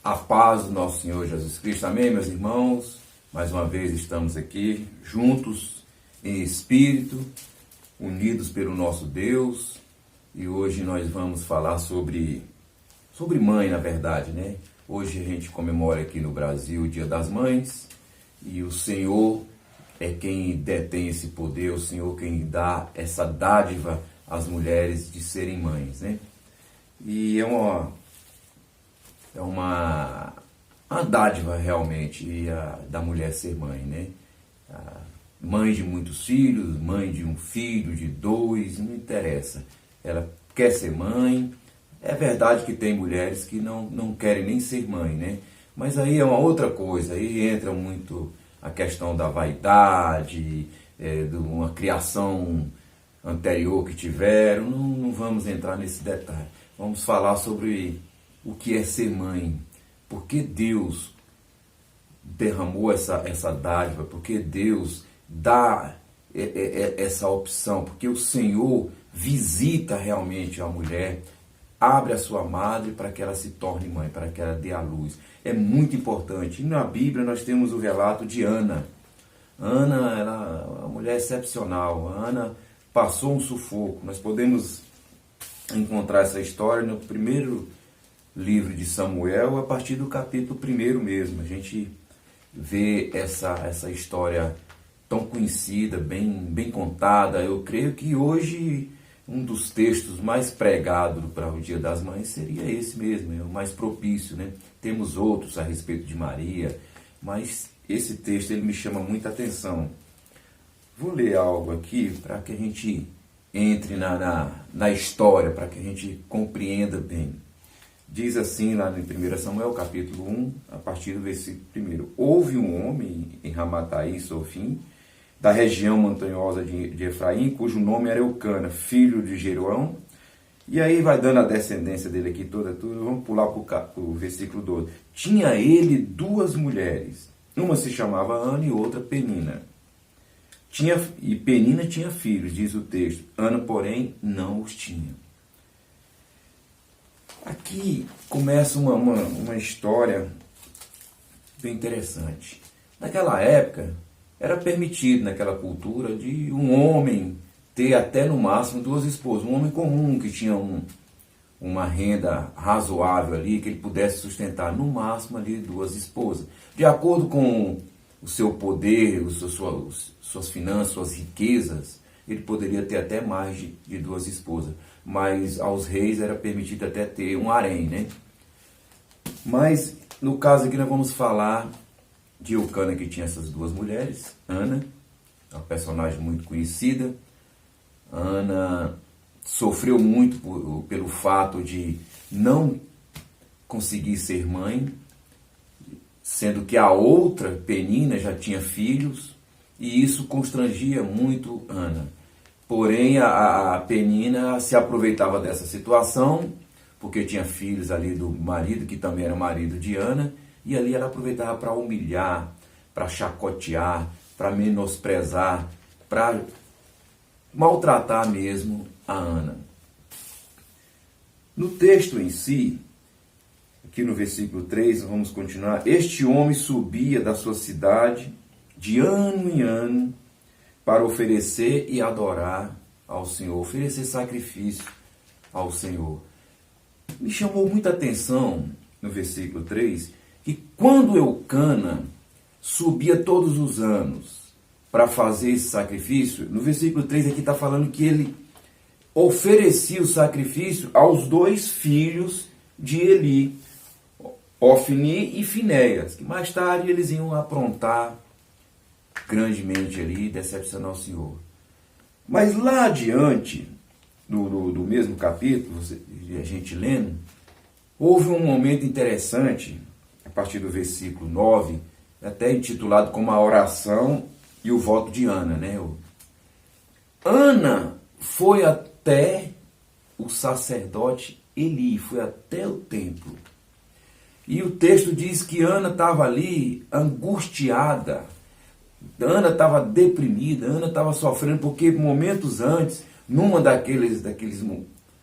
A paz do nosso Senhor Jesus Cristo. Amém, meus irmãos? Mais uma vez estamos aqui, juntos, em espírito, unidos pelo nosso Deus. E hoje nós vamos falar sobre mãe, na verdade, né? Hoje a gente comemora aqui no Brasil o Dia das Mães. E o Senhor é quem detém esse poder, o Senhor quem dá essa dádiva às mulheres de serem mães, né? E é uma dádiva realmente da mulher ser mãe, né? Mãe de muitos filhos, mãe de um filho, de dois, não interessa. Ela quer ser mãe. É verdade que tem mulheres que não querem nem ser mãe, né? Mas aí é uma outra coisa, aí entra muito a questão da vaidade, de uma criação anterior que tiveram. Não vamos entrar nesse detalhe. Vamos falar sobre o que é ser mãe, por que Deus derramou essa dádiva, por que Deus dá essa opção, porque o Senhor visita realmente a mulher, abre a sua madre para que ela se torne mãe, para que ela dê à luz. É muito importante. E na Bíblia nós temos o relato de Ana. Ana era uma mulher excepcional. Ana passou um sufoco. Nós podemos encontrar essa história no primeiro livro de Samuel, a partir do capítulo 1 mesmo. A gente vê essa história tão conhecida, bem contada. Eu creio que hoje um dos textos mais pregados para o Dia das Mães seria esse mesmo, é o mais propício, né? Temos outros a respeito de Maria, mas esse texto ele me chama muita atenção. Vou ler algo aqui para que a gente entre na história, para que a gente compreenda bem. Diz assim lá em 1 Samuel, capítulo 1, a partir do versículo 1. Houve um homem em Ramataí, Sofim, da região montanhosa de Efraim, cujo nome era Eucana, filho de Jeroão. E aí vai dando a descendência dele aqui toda. Vamos pular para o versículo 12. Tinha ele duas mulheres, uma se chamava Ana e outra Penina. E Penina tinha filhos, diz o texto. Ana, porém, não os tinha. Aqui começa uma história bem interessante. Naquela época, era permitido naquela cultura de um homem ter até no máximo duas esposas. Um homem comum que tinha uma renda razoável ali, que ele pudesse sustentar no máximo ali duas esposas. De acordo com o seu poder, suas finanças, suas riquezas, ele poderia ter até mais de duas esposas. Mas aos reis era permitido até ter um harém, né? Mas no caso aqui nós vamos falar de Eucana, que tinha essas duas mulheres. Ana, uma personagem muito conhecida. Ana sofreu muito pelo fato de não conseguir ser mãe, sendo que a outra, Penina, já tinha filhos, e isso constrangia muito Ana. Porém, a Penina se aproveitava dessa situação, porque tinha filhos ali do marido, que também era marido de Ana, e ali ela aproveitava para humilhar, para chacotear, para menosprezar, para maltratar mesmo a Ana. No texto em si, aqui no versículo 3, vamos continuar. Este homem subia da sua cidade de ano em ano para oferecer e adorar ao Senhor, oferecer sacrifício ao Senhor. Me chamou muita atenção no versículo 3, que quando Eucana subia todos os anos para fazer esse sacrifício, no versículo 3 aqui está falando que ele oferecia o sacrifício aos dois filhos de Eli, Ofni e Finéias, que mais tarde eles iam aprontar grandemente ali e decepcionar o Senhor. Mas lá adiante, do mesmo capítulo, a gente lendo, houve um momento interessante, a partir do versículo 9, até intitulado como a oração e o voto de Ana, né? Ana foi até o sacerdote Eli, foi até o templo. E o texto diz que Ana estava ali angustiada, Ana estava deprimida, Ana estava sofrendo, porque momentos antes, numa daqueles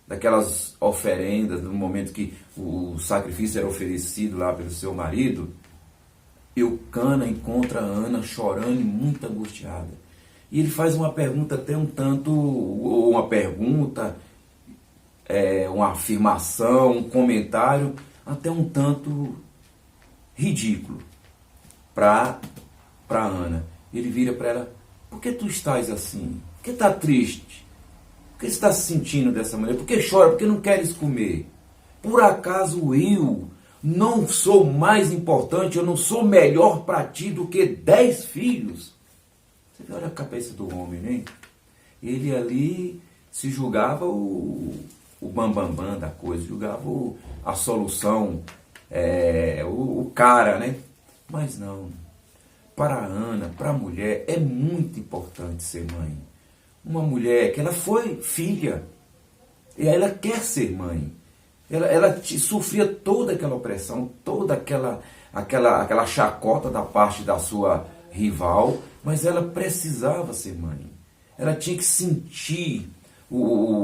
daquelas oferendas, no momento que o sacrifício era oferecido lá pelo seu marido, Eucana encontra a Ana chorando e muito angustiada. E ele faz uma pergunta até um tanto, ou uma pergunta, uma afirmação, um comentário, até um tanto ridículo para Ana. Ele vira para ela: por que tu estás assim? Por que está triste? Por que está se sentindo dessa maneira? Por que chora? Por que não queres comer? Por acaso eu não sou mais importante, eu não sou melhor para ti do que 10 filhos? Você vê, olha a cabeça do homem, né? Ele ali se julgava o bambambam da coisa, julgava a solução, o cara, né? Mas não. Para a Ana, para a mulher, é muito importante ser mãe. Uma mulher que ela foi filha, e ela quer ser mãe. Ela sofria toda aquela opressão, toda aquela chacota da parte da sua rival, mas ela precisava ser mãe. Ela tinha que sentir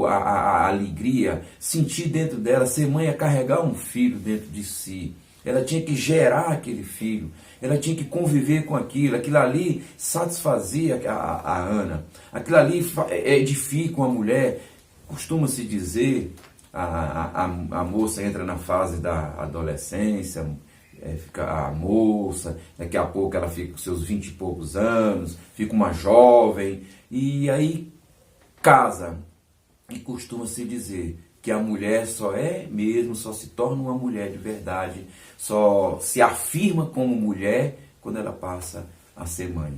a alegria, sentir dentro dela. Ser mãe é carregar um filho dentro de si. Ela tinha que gerar aquele filho, ela tinha que conviver com aquilo ali satisfazia a Ana, aquilo ali edifica uma mulher. Costuma-se dizer, a moça entra na fase da adolescência, fica a moça, daqui a pouco ela fica com seus 20 e poucos anos, fica uma jovem, e aí casa. E costuma-se dizer que a mulher só se torna uma mulher de verdade, só se afirma como mulher quando ela passa a ser mãe.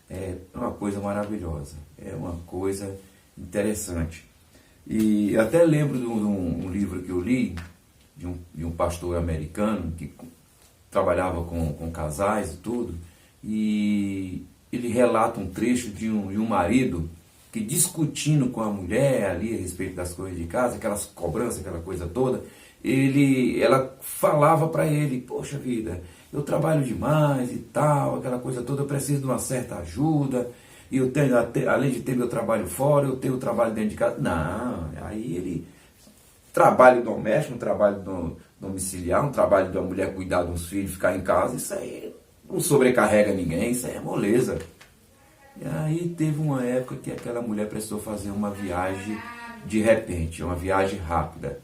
É uma coisa maravilhosa, é uma coisa interessante. E eu até lembro de um livro que eu li, de um pastor americano que trabalhava com casais e tudo, e ele relata um trecho de um marido que, discutindo com a mulher ali a respeito das coisas de casa, aquelas cobranças, aquela coisa toda, ela falava para ele: poxa vida, eu trabalho demais e tal, aquela coisa toda, eu preciso de uma certa ajuda, e eu tenho, além de ter meu trabalho fora, eu tenho o trabalho dentro de casa. Não, aí ele, trabalho doméstico, um trabalho domiciliar, um trabalho da mulher cuidar dos filhos, ficar em casa, isso aí não sobrecarrega ninguém, isso aí é moleza. E aí teve uma época que aquela mulher precisou fazer uma viagem de repente, uma viagem rápida,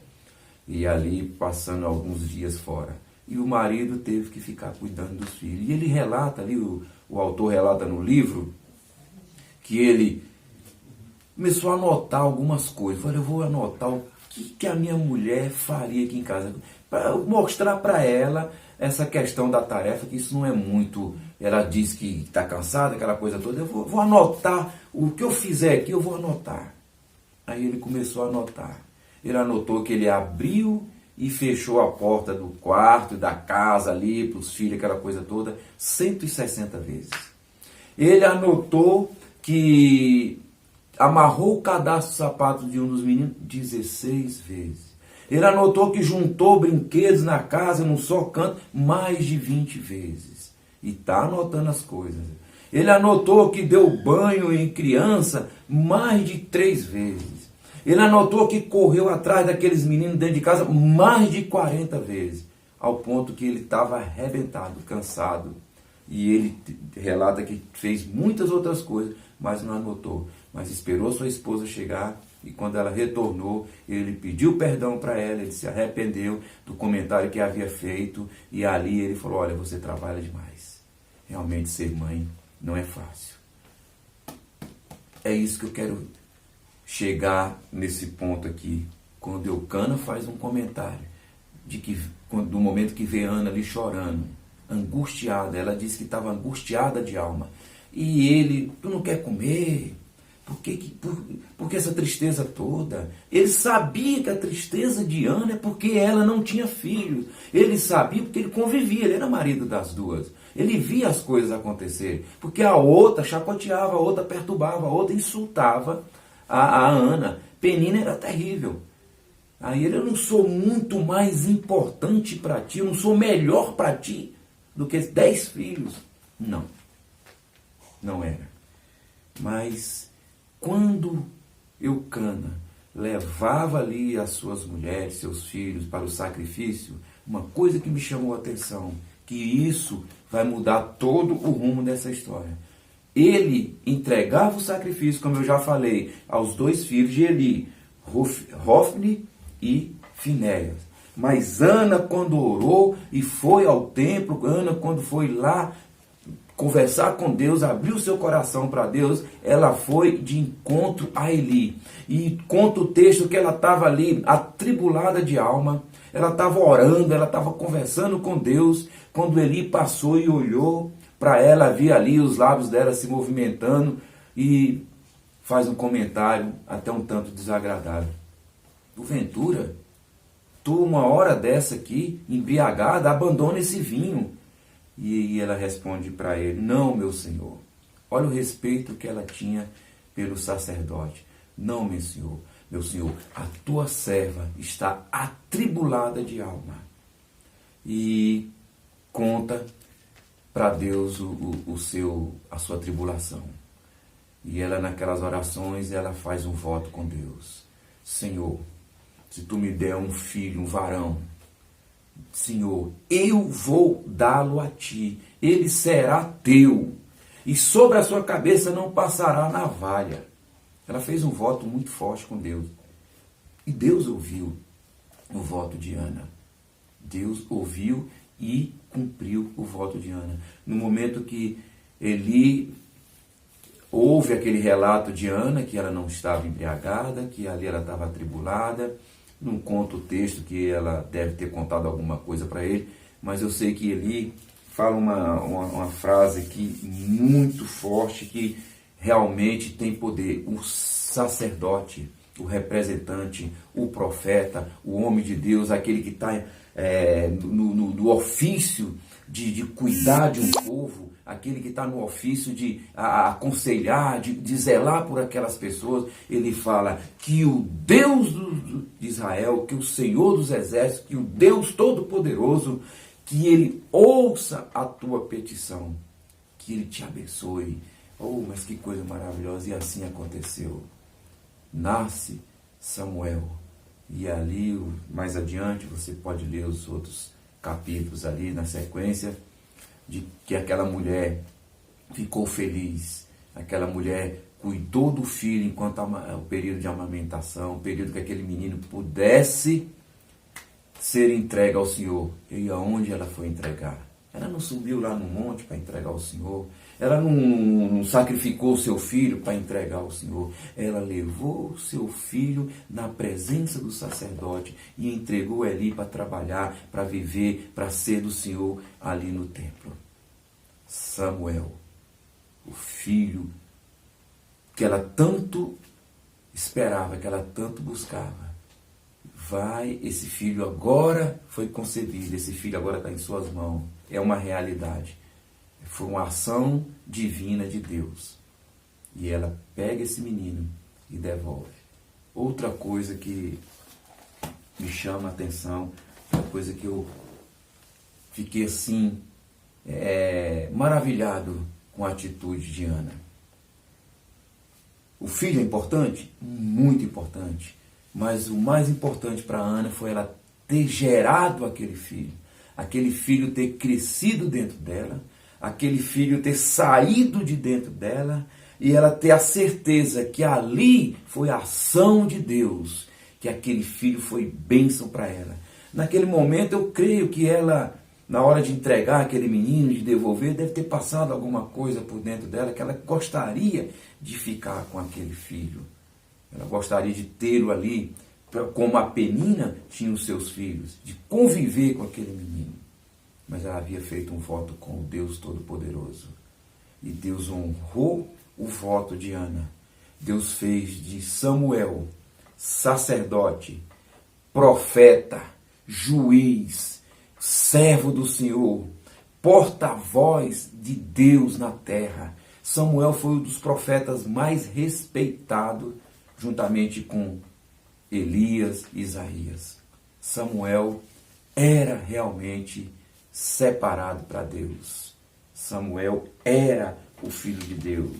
e ali passando alguns dias fora. E o marido teve que ficar cuidando dos filhos. E ele relata ali, o autor relata no livro, que ele começou a anotar algumas coisas. Falei: eu vou anotar o que a minha mulher faria aqui em casa, para mostrar para ela essa questão da tarefa, que isso não é muito. Ela diz que está cansada, aquela coisa toda. Eu vou anotar, o que eu fizer aqui eu vou anotar. Aí ele começou a anotar. Ele anotou que ele abriu e fechou a porta do quarto, da casa ali, para os filhos, aquela coisa toda, 160 vezes. Ele anotou que amarrou o cadastro do sapato de um dos meninos 16 vezes. Ele anotou que juntou brinquedos na casa num só canto mais de 20 vezes. E está anotando as coisas. Ele anotou que deu banho em criança mais de 3 vezes. Ele anotou que correu atrás daqueles meninos dentro de casa mais de 40 vezes. Ao ponto que ele estava arrebentado, cansado. E ele relata que fez muitas outras coisas, mas não anotou. Mas esperou sua esposa chegar, e quando ela retornou, ele pediu perdão para ela, ele se arrependeu do comentário que havia feito, e ali ele falou: olha, você trabalha demais. Realmente ser mãe não é fácil. É isso que eu quero chegar nesse ponto aqui. Quando Eucana faz um comentário do momento que vê Ana ali chorando, angustiada, ela disse que estava angustiada de alma. E ele: tu não quer comer? Por que essa tristeza toda? Ele sabia que a tristeza de Ana é porque ela não tinha filhos. Ele sabia porque ele convivia, ele era marido das duas. Ele via as coisas acontecerem. Porque a outra chacoteava, a outra perturbava, a outra insultava a Ana. Penina era terrível. Aí ele: eu não sou muito mais importante para ti, eu não sou melhor para ti do que 10 filhos. Não, não era. Mas quando Eucana levava ali as suas mulheres, seus filhos para o sacrifício, uma coisa que me chamou a atenção, que isso vai mudar todo o rumo dessa história. Ele entregava o sacrifício, como eu já falei, aos 2 filhos de Eli, Hofni e Finéias. Mas Ana, quando orou e foi ao templo, Ana, quando foi lá conversar com Deus, abriu seu coração para Deus, ela foi de encontro a Eli. E conta o texto que ela estava ali, atribulada de alma, ela estava orando, ela estava conversando com Deus, quando Eli passou e olhou para ela, via ali os lábios dela se movimentando e faz um comentário até um tanto desagradável. Porventura, tu uma hora dessa aqui, embriagada, abandona esse vinho. E ela responde para ele, não, meu senhor. Olha o respeito que ela tinha pelo sacerdote. Não, meu senhor, a tua serva está atribulada de alma. E conta para Deus a sua tribulação. E ela, naquelas orações, ela faz um voto com Deus. Senhor, se tu me der um filho, um varão, Senhor, eu vou dá-lo a ti, ele será teu, e sobre a sua cabeça não passará navalha. Ela fez um voto muito forte com Deus, e Deus ouviu o voto de Ana. Deus ouviu e cumpriu o voto de Ana. No momento que Eli ouve aquele relato de Ana, que ela não estava embriagada, que ali ela estava atribulada. Não conta o texto que ela deve ter contado alguma coisa para ele, mas eu sei que Eli fala uma frase aqui muito forte, que realmente tem poder. O sacerdote, o representante, o profeta, o homem de Deus, aquele que está no ofício de cuidar de um povo, aquele que está no ofício de aconselhar, de zelar por aquelas pessoas, ele fala que o Deus de Israel, que o Senhor dos Exércitos, que o Deus Todo-Poderoso, que ele ouça a tua petição, que ele te abençoe. Oh, mas que coisa maravilhosa! E assim aconteceu. Nasce Samuel. E ali, mais adiante, você pode ler os outros capítulos ali na sequência, de que aquela mulher ficou feliz, aquela mulher cuidou do filho enquanto o período de amamentação, o período que aquele menino pudesse ser entregue ao Senhor. E aonde ela foi entregar? Ela não subiu lá no monte para entregar ao Senhor, ela não sacrificou o seu filho para entregar ao Senhor, ela levou o seu filho na presença do sacerdote e entregou ali para trabalhar, para viver, para ser do Senhor ali no templo. Samuel, o filho que ela tanto esperava, que ela tanto buscava. Esse filho agora foi concebido, esse filho agora está em suas mãos. É uma realidade. Foi uma ação divina de Deus. E ela pega esse menino e devolve. Outra coisa que me chama a atenção, uma coisa que eu fiquei assim, maravilhado com a atitude de Ana. O filho é importante? Muito importante. Mas o mais importante para Ana foi ela ter gerado aquele filho ter crescido dentro dela, aquele filho ter saído de dentro dela, e ela ter a certeza que ali foi a ação de Deus, que aquele filho foi bênção para ela. Naquele momento eu creio que ela, na hora de entregar aquele menino, de devolver, deve ter passado alguma coisa por dentro dela, que ela gostaria de ficar com aquele filho. Ela gostaria de tê-lo ali, como a Penina tinha os seus filhos, de conviver com aquele menino. Mas ela havia feito um voto com o Deus Todo-Poderoso. E Deus honrou o voto de Ana. Deus fez de Samuel sacerdote, profeta, juiz, servo do Senhor, porta-voz de Deus na terra. Samuel foi um dos profetas mais respeitados, juntamente com Elias e Isaías. Samuel era realmente separado para Deus. Samuel era o filho de Deus.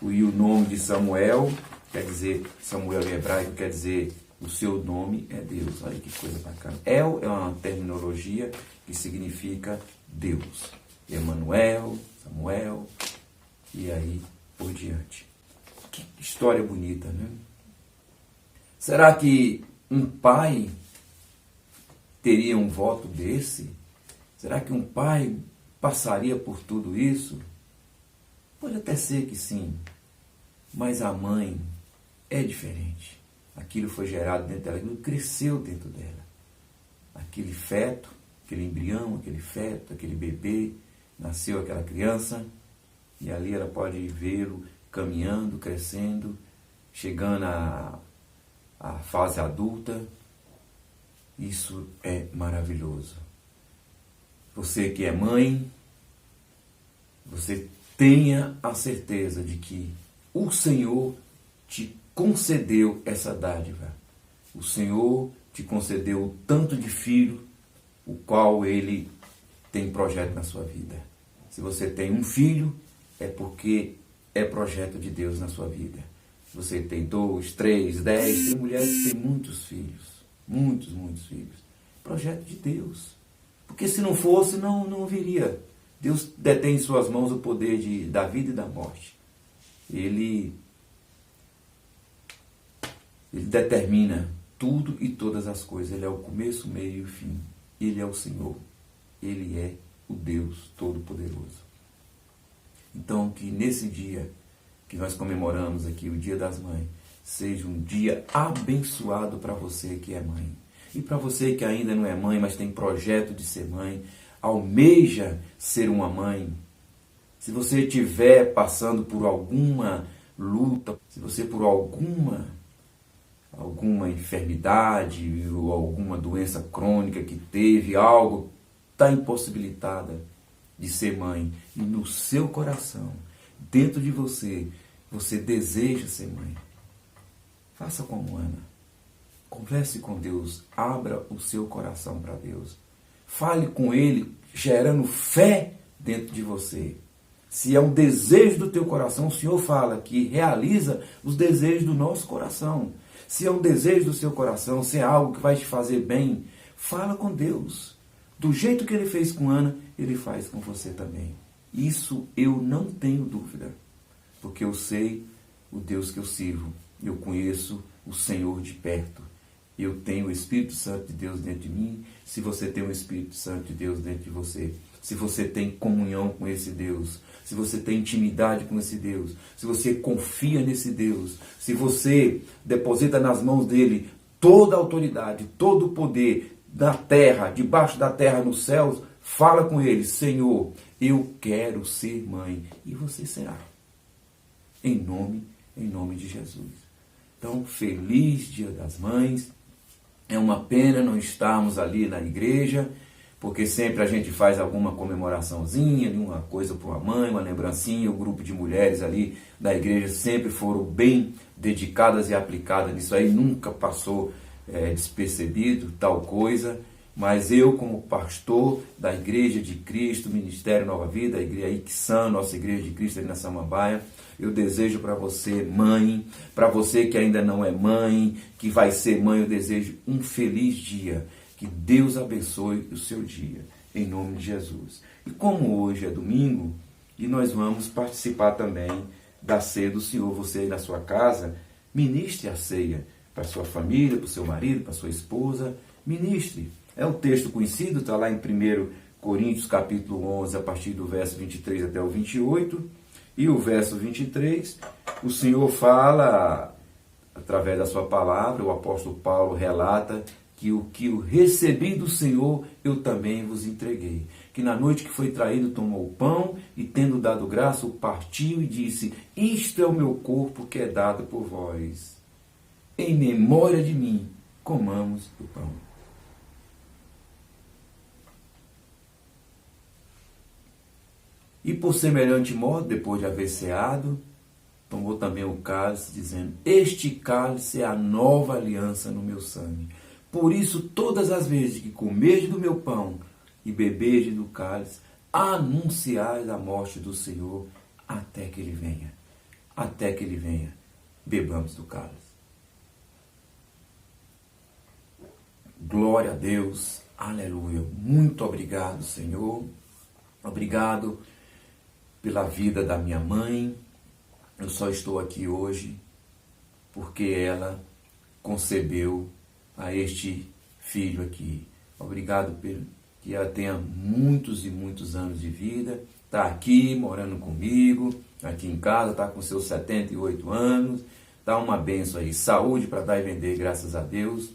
E o nome de Samuel quer dizer, Samuel em hebraico quer dizer o seu nome é Deus. Olha que coisa bacana. El é uma terminologia que significa Deus. Emanuel, Samuel, e aí por diante. Que história bonita, né? Será que um pai teria um voto desse? Será que um pai passaria por tudo isso? Pode até ser que sim, mas a mãe é diferente. Aquilo foi gerado dentro dela, aquilo cresceu dentro dela. Aquele feto, aquele embrião, aquele feto, aquele bebê, nasceu aquela criança, e ali ela pode vê-lo caminhando, crescendo, chegando à fase adulta. Isso é maravilhoso. Você que é mãe, você tenha a certeza de que o Senhor te concedeu essa dádiva. O Senhor te concedeu o tanto de filho, o qual Ele tem projeto na sua vida. Se você tem um filho, é porque é projeto de Deus na sua vida. Se você tem 2, 3, 10, tem mulheres que têm muitos filhos. Muitos filhos. Projeto de Deus. Porque se não fosse, não viria. Deus detém em suas mãos o poder da vida e da morte. Ele determina tudo e todas as coisas. Ele é o começo, meio e o fim. Ele é o Senhor. Ele é o Deus Todo-Poderoso. Então, que nesse dia que nós comemoramos aqui, o Dia das Mães, seja um dia abençoado para você que é mãe. E para você que ainda não é mãe, mas tem projeto de ser mãe, almeja ser uma mãe. Se você estiver passando por alguma luta, se você por alguma enfermidade ou alguma doença crônica que teve, algo está impossibilitada de ser mãe, e no seu coração, dentro de você, você deseja ser mãe, faça como Ana. Converse com Deus, abra o seu coração para Deus. Fale com Ele, gerando fé dentro de você. Se é um desejo do teu coração, o Senhor fala que realiza os desejos do nosso coração. Se é um desejo do seu coração, se é algo que vai te fazer bem, fala com Deus. Do jeito que Ele fez com Ana, Ele faz com você também. Isso eu não tenho dúvida, porque eu sei o Deus que eu sirvo. Eu conheço o Senhor de perto. Eu tenho o Espírito Santo de Deus dentro de mim. Se você tem o Espírito Santo de Deus dentro de você, se você tem comunhão com esse Deus, se você tem intimidade com esse Deus, se você confia nesse Deus, se você deposita nas mãos dele toda a autoridade, todo o poder da terra, debaixo da terra, nos céus, fala com ele: Senhor, eu quero ser mãe. E você será. Em nome de Jesus. Então, feliz Dia das Mães. É uma pena não estarmos ali na igreja, porque sempre a gente faz alguma comemoraçãozinha, uma coisa para uma mãe, uma lembrancinha. O grupo de mulheres ali da igreja sempre foram bem dedicadas e aplicadas nisso aí, nunca passou despercebido tal coisa. Mas eu, como pastor da Igreja de Cristo, Ministério Nova Vida, a Igreja Ixan, nossa Igreja de Cristo ali na Samambaia, eu desejo para você, mãe, para você que ainda não é mãe, que vai ser mãe, eu desejo um feliz dia. Que Deus abençoe o seu dia, em nome de Jesus. E como hoje é domingo, e nós vamos participar também da ceia do Senhor, você aí na sua casa, ministre a ceia para sua família, para o seu marido, para sua esposa, ministre. É um texto conhecido, está lá em 1 Coríntios capítulo 11, a partir do verso 23 até o 28. E o verso 23, o Senhor fala, através da sua palavra, o apóstolo Paulo relata que o que eu recebi do Senhor, eu também vos entreguei. Que na noite que foi traído, tomou o pão e, tendo dado graça, o partiu e disse: isto é o meu corpo que é dado por vós. Em memória de mim, comamos o pão. E por semelhante modo, depois de haver ceado, tomou também o cálice, dizendo: este cálice é a nova aliança no meu sangue. Por isso, todas as vezes que comerdes do meu pão e beberdes do cálice, anunciais a morte do Senhor até que Ele venha. Até que Ele venha. bebamos do cálice. Glória a Deus, aleluia. Muito obrigado, Senhor. Obrigado pela vida da minha mãe. Eu só estou aqui hoje porque ela concebeu a este filho aqui. Obrigado por que ela tenha muitos e muitos anos de vida. Está aqui morando comigo, aqui em casa, está com seus 78 anos. Está uma bênção aí. Saúde para dar e vender, graças a Deus.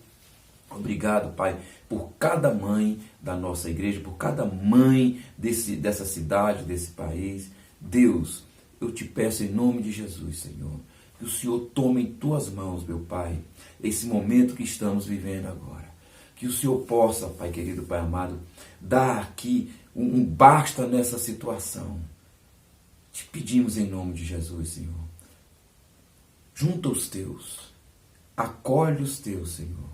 Obrigado, Pai, por cada mãe da nossa igreja, por cada mãe dessa cidade, desse país. Deus, eu te peço em nome de Jesus, Senhor, que o Senhor tome em tuas mãos, meu Pai, esse momento que estamos vivendo agora. Que o Senhor possa, Pai querido, Pai amado, dar aqui um basta nessa situação. Te pedimos em nome de Jesus, Senhor. Junta os teus, acolhe os teus, Senhor,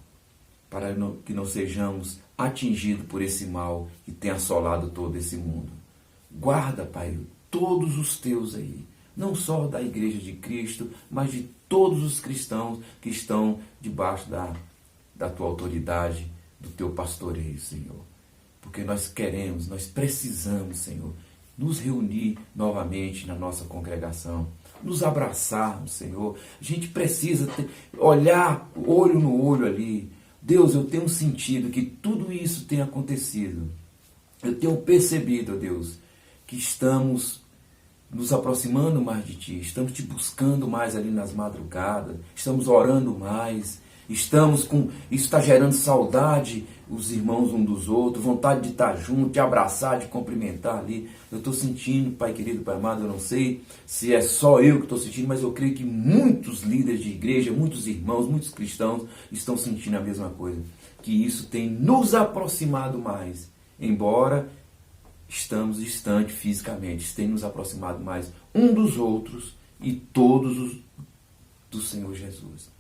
para que não sejamos atingidos por esse mal que tem assolado todo esse mundo. Guarda, Pai, todos os teus aí, não só da Igreja de Cristo, mas de todos os cristãos que estão debaixo da tua autoridade, do teu pastoreio, Senhor. Porque nós queremos, nós precisamos, Senhor, nos reunir novamente na nossa congregação, nos abraçarmos, Senhor. A gente precisa olhar olho no olho ali. Deus, eu tenho sentido que tudo isso tem acontecido. Eu tenho percebido, Deus, que estamos nos aproximando mais de Ti, estamos Te buscando mais ali nas madrugadas, estamos orando mais, isso está gerando saudade, os irmãos um dos outros, vontade de estar junto, de abraçar, de cumprimentar ali. Eu estou sentindo, Pai querido, Pai amado, eu não sei se é só eu que estou sentindo, mas eu creio que muitos líderes de igreja, muitos irmãos, muitos cristãos estão sentindo a mesma coisa. Que isso tem nos aproximado mais, embora estamos distantes fisicamente, isso tem nos aproximado mais um dos outros e todos do Senhor Jesus.